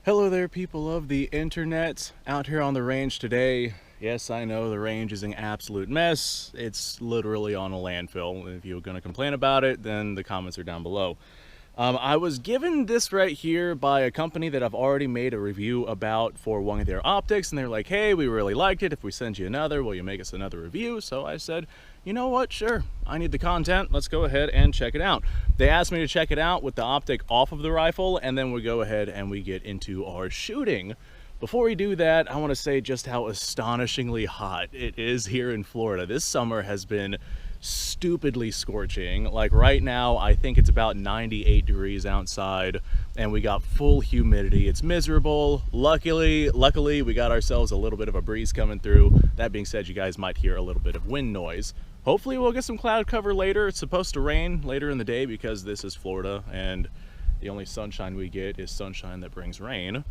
Hello there, people of the internet. Out here on the range today. Yes, I know the range is an absolute mess. It's literally on a landfill. If you're going to complain about it, then the comments are down below. I was given this right here by a company that I've already made a review about for one of their optics, and they're like, hey, we really liked it. If we send you another, will you make us another review? So I said, you know what, sure, I need the content, let's go ahead and check it out. They asked me to check it out with the optic off of the rifle, and then we go ahead and we get into our shooting. Before we do that, I want to say just how astonishingly hot it is here in Florida. This summer has been stupidly scorching. Like right now, I think it's about 98 degrees outside, and we got full humidity. It's miserable. Luckily, we got ourselves a little bit of a breeze coming through. That being said, you guys might hear a little bit of wind noise. Hopefully we'll get some cloud cover later. It's supposed to rain later in the day because this is Florida, and the only sunshine we get is sunshine that brings rain.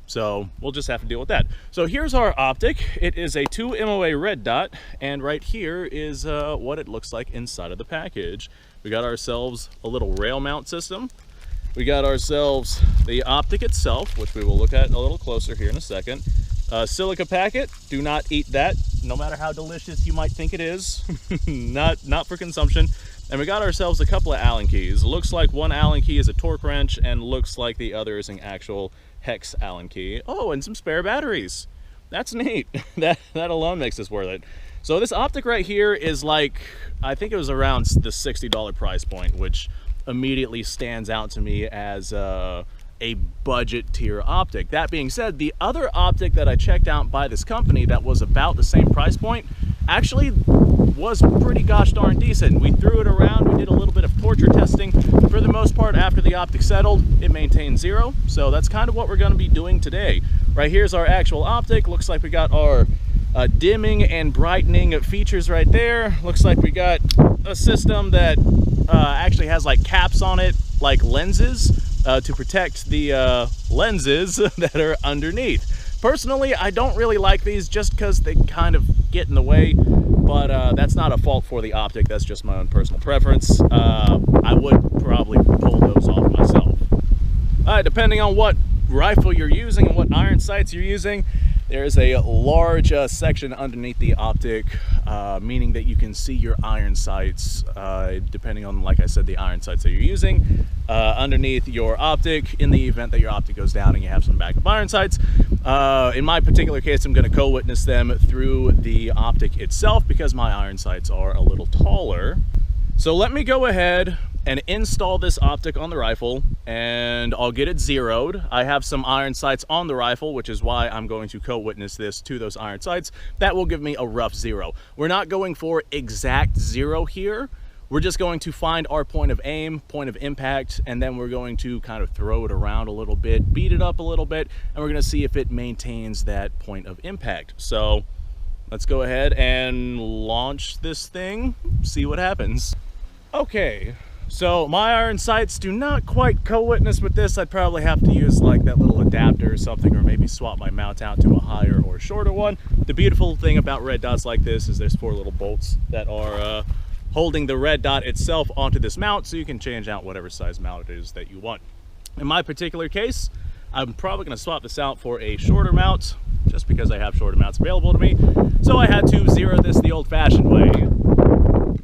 So we'll just have to deal with that. So here's our optic. It is a 2 MOA red dot, and right here is what it looks like inside of the package. We got ourselves a little rail mount system. We got ourselves the optic itself, which we will look at a little closer here in a second. Silica packet, do not eat that, no matter how delicious you might think it is. not for consumption. And we got ourselves a couple of Allen keys. Looks like one Allen key is a torque wrench, and looks like the other is an actual hex Allen key. Oh, and some spare batteries. That's neat. that alone makes this worth it. So this optic right here is like, I think it was around the $60 price point, which immediately stands out to me as a budget tier optic. That being said, the other optic that I checked out by this company that was about the same price point actually was pretty gosh darn decent. We threw it around, we did a little bit of torture testing. For the most part, after the optic settled, it maintained 0. So that's kind of what we're going to be doing today. Right here's our actual optic. Looks like we got our dimming and brightening features right there. Looks like we got a system that actually has like caps on it, like lenses, to protect the lenses that are underneath. Personally, I don't really like these just because they kind of get in the way, but that's not a fault for the optic. That's just my own personal preference. I would probably pull those off myself. Depending on what rifle you're using and what iron sights you're using, there's a large section underneath the optic, meaning that you can see your iron sights, depending on, like I said, the iron sights that you're using, underneath your optic in the event that your optic goes down and you have some backup iron sights. In my particular case, I'm going to co-witness them through the optic itself because my iron sights are a little taller. So let me go ahead and install this optic on the rifle, and I'll get it zeroed. I have some iron sights on the rifle, which is why I'm going to co-witness this to those iron sights. That will give me a rough 0. We're not going for exact 0 here. We're just going to find our point of aim, point of impact, and then we're going to kind of throw it around a little bit, beat it up a little bit, and we're going to see if it maintains that point of impact. So let's go ahead and launch this thing, see what happens. Okay. So my iron sights do not quite co-witness with this. I'd probably have to use like that little adapter or something, or maybe swap my mount out to a higher or shorter one. The beautiful thing about red dots like this is there's 4 little bolts that are holding the red dot itself onto this mount, so you can change out whatever size mount it is that you want. In my particular case, I'm probably going to swap this out for a shorter mount, just because I have shorter mounts available to me. So I had to zero this the old-fashioned way.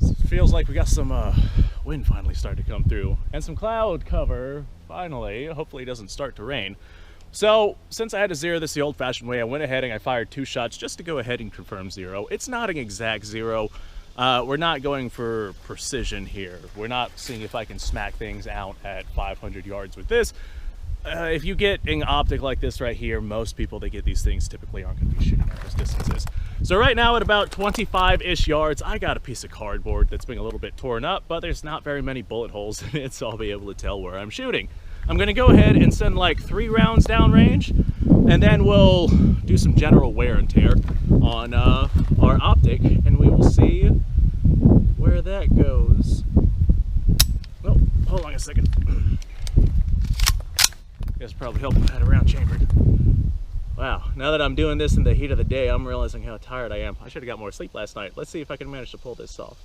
It feels like we got some wind finally started to come through, and some cloud cover finally. Hopefully it doesn't start to rain. So since I had to zero this the old-fashioned way, I went ahead and I fired 2 shots just to go ahead and confirm 0. It's not an exact 0. We're not going for precision here. We're not seeing if I can smack things out at 500 yards with this. If you get an optic like this right here, most people that get these things typically aren't going to be shooting at those distances. So right now at about 25-ish yards, I got a piece of cardboard that's been a little bit torn up, but there's not very many bullet holes in it, so I'll be able to tell where I'm shooting. I'm going to go ahead and send like 3 rounds downrange, and then we'll do some general wear and tear on our optic, and we will see where that goes. Oh, hold on a second. Guess probably help if I had a round chambered. Wow, now that I'm doing this in the heat of the day, I'm realizing how tired I am. I should have got more sleep last night. Let's see if I can manage to pull this off.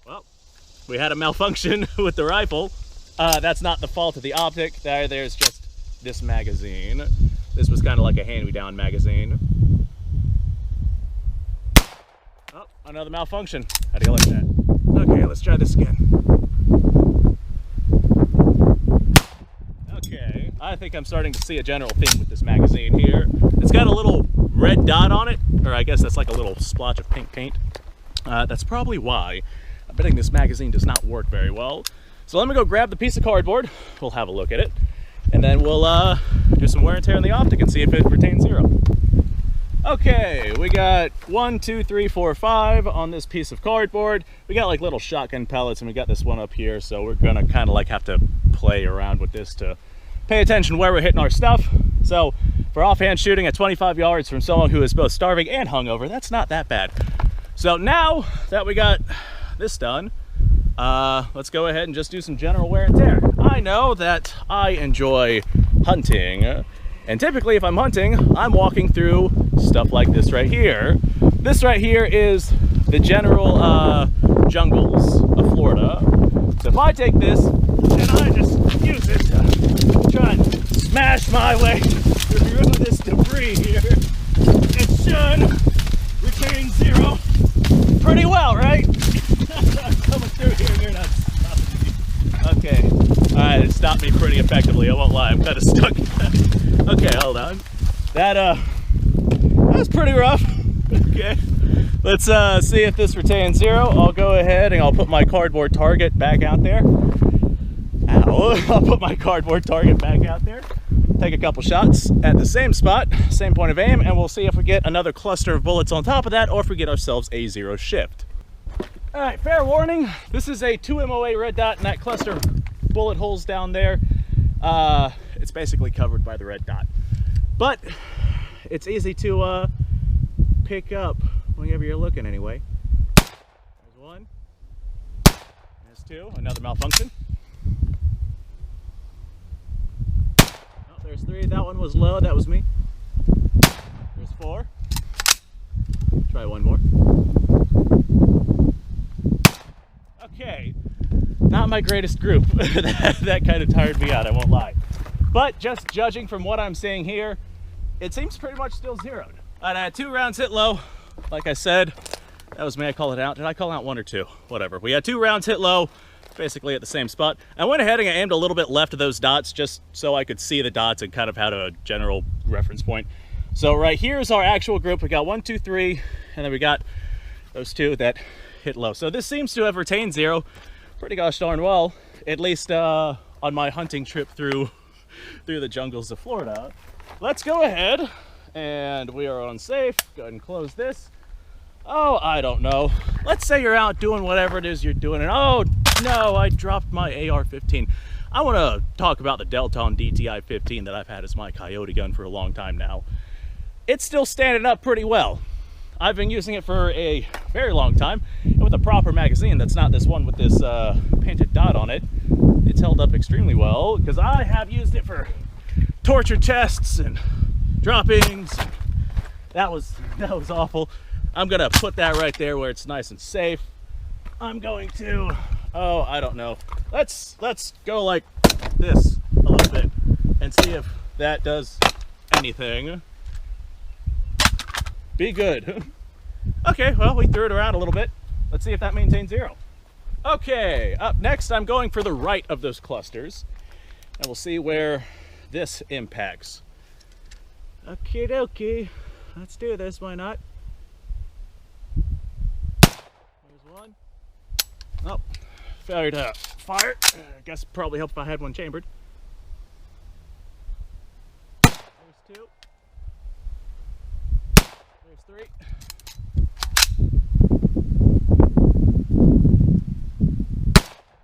Well, we had a malfunction with the rifle. That's not the fault of the optic. There's just this magazine. This was kind of like a hand-me-down magazine. Oh, another malfunction. How do you like that? Okay, let's try this again. Okay, I think I'm starting to see a general theme with this magazine here. It's got a little red dot on it, or I guess that's like a little splotch of pink paint. That's probably why I'm betting this magazine does not work very well. So let me go grab the piece of cardboard. We'll have a look at it, and then we'll do some wear and tear on the Optic and see if it retains 0. Okay, we got 1, 2, 3, 4, 5 on this piece of cardboard. We got like little shotgun pellets, and we got this one up here, so we're gonna kind of like have to play around with this to pay attention where we're hitting our stuff. So for offhand shooting at 25 yards from someone who is both starving and hungover, that's not that bad. So now that we got this done, let's go ahead and just do some general wear and tear. I know that I enjoy hunting, and typically if I'm hunting, I'm walking through stuff like this right here. This right here is the general jungles of Florida. So if I take this and I just use it to try and smash my way through this debris here, it should retain 0 pretty well, right? I'm coming through here and you're not stopping me. Okay, alright, it stopped me pretty effectively, I won't lie, I'm kind of stuck. Okay, hold on. That was pretty rough. Okay, let's see if this retains 0. I'll go ahead and I'll put my cardboard target back out there. Ow, I'll put my cardboard target back out there. Take a couple shots at the same spot, same point of aim, and we'll see if we get another cluster of bullets on top of that, or if we get ourselves a 0 shift. All right, fair warning, this is a 2 MOA red dot, and that cluster of bullet holes down there, it's basically covered by the red dot. But it's easy to pick up whenever you're looking anyway. There's 1, there's 2, another malfunction. Oh, there's 3, that one was low, that was me. There's 4. Try one more. Okay, not my greatest group. that kind of tired me out, I won't lie. But just judging from what I'm seeing here, it seems pretty much still zeroed. I had 2 rounds hit low. Like I said, that was me, I called it out. Did I call out 1 or 2? Whatever. We had 2 rounds hit low, basically at the same spot. I went ahead and I aimed a little bit left of those dots just so I could see the dots and kind of had a general reference point. So right here is our actual group. We got 1, 2, 3, and then we got those 2 that hit low. So this seems to have retained 0 pretty gosh darn well, at least on my hunting trip through the jungles of Florida. Let's go ahead, and we are on safe. Go ahead and close this. Oh, I don't know. Let's say you're out doing whatever it is you're doing, and oh no, I dropped my AR-15. I want to talk about the Delton DTI-15 that I've had as my coyote gun for a long time now. It's still standing up pretty well. I've been using it for a very long time, and with a proper magazine that's not this one with this painted dot on it, it's held up extremely well, because I have used it for torture chests and droppings. That was awful. I'm gonna put that right there where it's nice and safe. I'm going to, oh, I don't know. Let's go like this a little bit and see if that does anything. Be good. Okay, well, we threw it around a little bit. Let's see if that maintains 0. Okay, up next, I'm going for the right of those clusters, and we'll see where this impacts. Okie dokie, let's do this, why not? There's 1. Oh, failure to fire. I guess it probably helped if I had one chambered. There's 2. There's 3.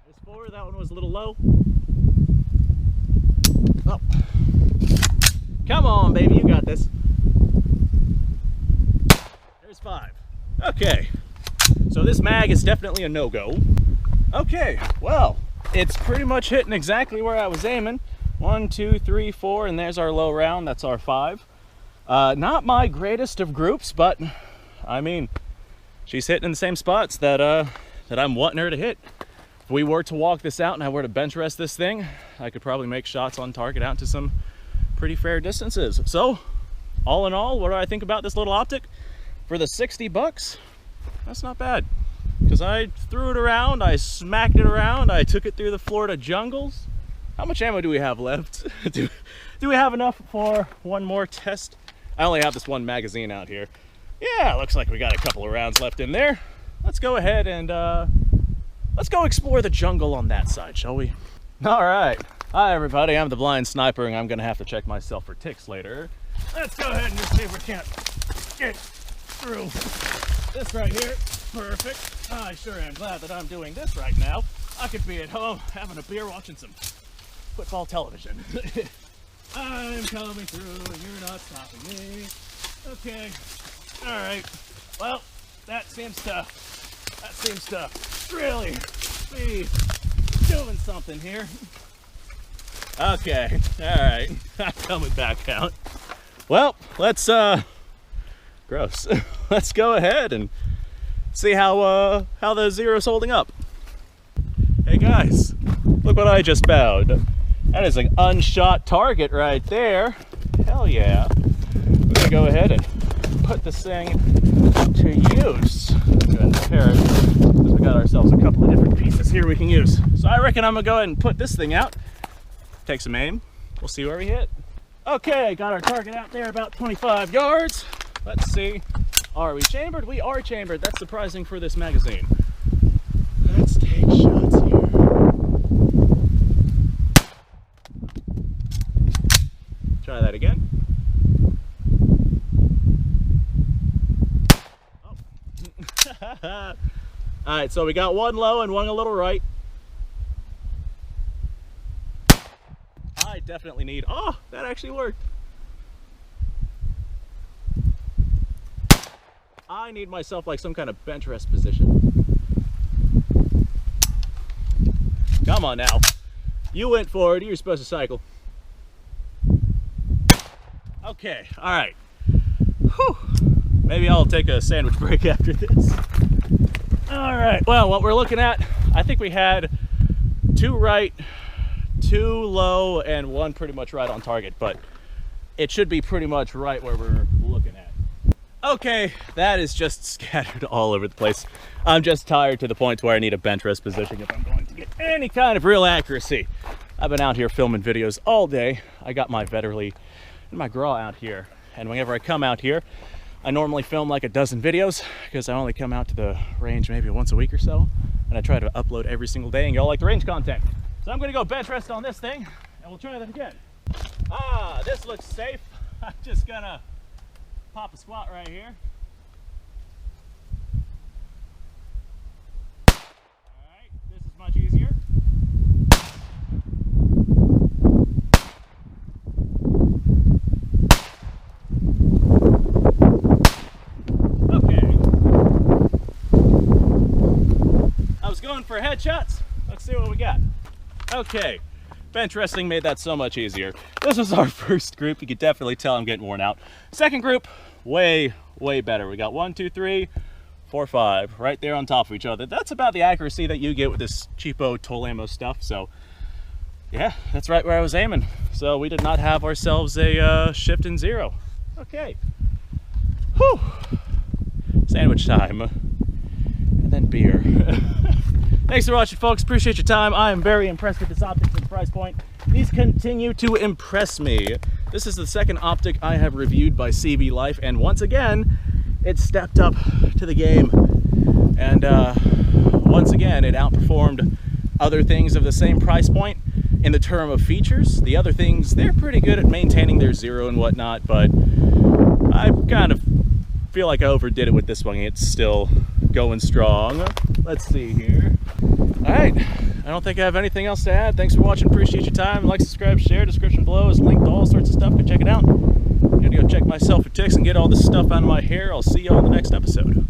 There's 4. That one was a little low. Oh. Come on, baby, you got this. There's 5. Okay. So this mag is definitely a no-go. Okay, well, it's pretty much hitting exactly where I was aiming. 1, 2, 3, 4, and there's our low round. That's our 5. Not my greatest of groups, but I mean, she's hitting in the same spots that I'm wanting her to hit. If we were to walk this out and I were to bench rest this thing, I could probably make shots on target out to some pretty fair distances. So all in all, what do I think about this little optic? For the 60 bucks, that's not bad. Because I threw it around, I smacked it around, I took it through the Florida jungles. How much ammo do we have left? do we have enough for one more test? I only have this one magazine out here. Yeah, looks like we got a couple of rounds left in there. Let's go ahead and let's go explore the jungle on that side, shall we? All right. Hi, everybody. I'm the Blind Sniper, and I'm going to have to check myself for ticks later. Let's go ahead and just see if we can't get through this right here. Perfect. I sure am glad that I'm doing this right now. I could be at home having a beer watching some football television. I'm coming through, and you're not stopping me. Okay. All right. Well, that seems to really be doing something here. Okay, all right, I'm coming back out. Well, let's gross. Let's go ahead and see how the Zero's holding up. Hey guys, look what I just found. That is an unshot target right there. Hell yeah. We're gonna go ahead and put this thing to use. Go ahead and pair it, because we got ourselves a couple of different pieces here we can use. So I reckon I'm gonna go ahead and put this thing out, take some aim, we'll see where we hit. Okay, got our target out there about 25 yards. Let's see, are we chambered? We are chambered. That's surprising for this magazine. Let's take shots here. Try that again. Oh. All right, so we got one low and one a little right. I definitely need, oh, that actually worked. I need myself like some kind of bench rest position. Come on now. You went forward, you're supposed to cycle. Okay, all right. Whew. Maybe I'll take a sandwich break after this. All right, well, what we're looking at, I think we had 2 right, 2 low, and 1 pretty much right on target, but it should be pretty much right where we're looking at. Okay, that is just scattered all over the place. I'm just tired to the point where I need a bench rest position if I'm going to get any kind of real accuracy. I've been out here filming videos all day. I got my Vetterli and my Graw out here, and whenever I come out here, I normally film like a dozen videos because I only come out to the range maybe once a week or so, and I try to upload every single day, and y'all like the range content. So I'm gonna go bench rest on this thing, and we'll try that again. Ah, this looks safe. I'm just gonna pop a squat right here. All right, this is much easier. Going for headshots. Let's see what we got. Okay, bench resting made that so much easier. This was our first group. You could definitely tell I'm getting worn out. Second group, way better. We got 1, 2, 3, 4, 5 right there on top of each other. That's about the accuracy that you get with this cheapo toll ammo stuff. So yeah, that's right where I was aiming. So we did not have ourselves a shift in zero. Okay. Whew. Sandwich time. And then beer. Thanks for watching, folks. Appreciate your time. I am very impressed with this optic and price point. These continue to impress me. This is the second optic I have reviewed by CV Life, and once again, it stepped up to the game. And once again, it outperformed other things of the same price point in the term of features. The other things, they're pretty good at maintaining their zero and whatnot, but I kind of feel like I overdid it with this one. It's still going strong. Let's see here. All right, I don't think I have anything else to add. Thanks for watching. Appreciate your time. Like, subscribe, share. Description below is linked to all sorts of stuff. Go check it out. I'm gonna go check myself for ticks and get all this stuff out of my hair. I'll see you on the next episode.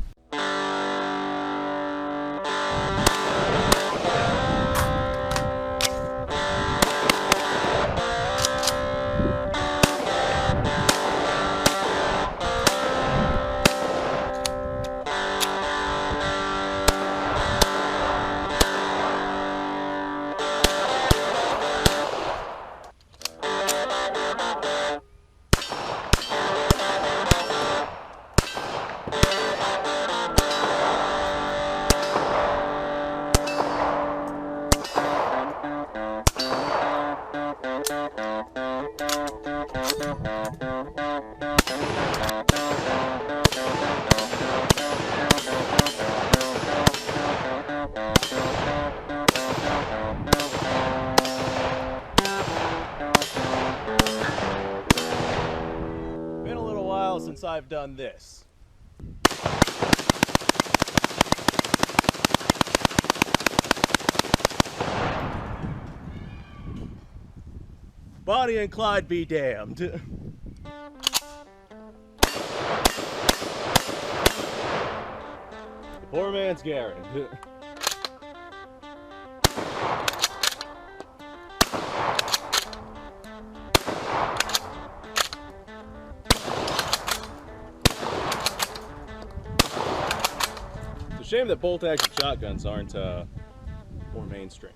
Been a little while since I've done this. Bonnie and Clyde be damned. Poor man's Garrett. It's a shame that bolt action shotguns aren't more mainstream.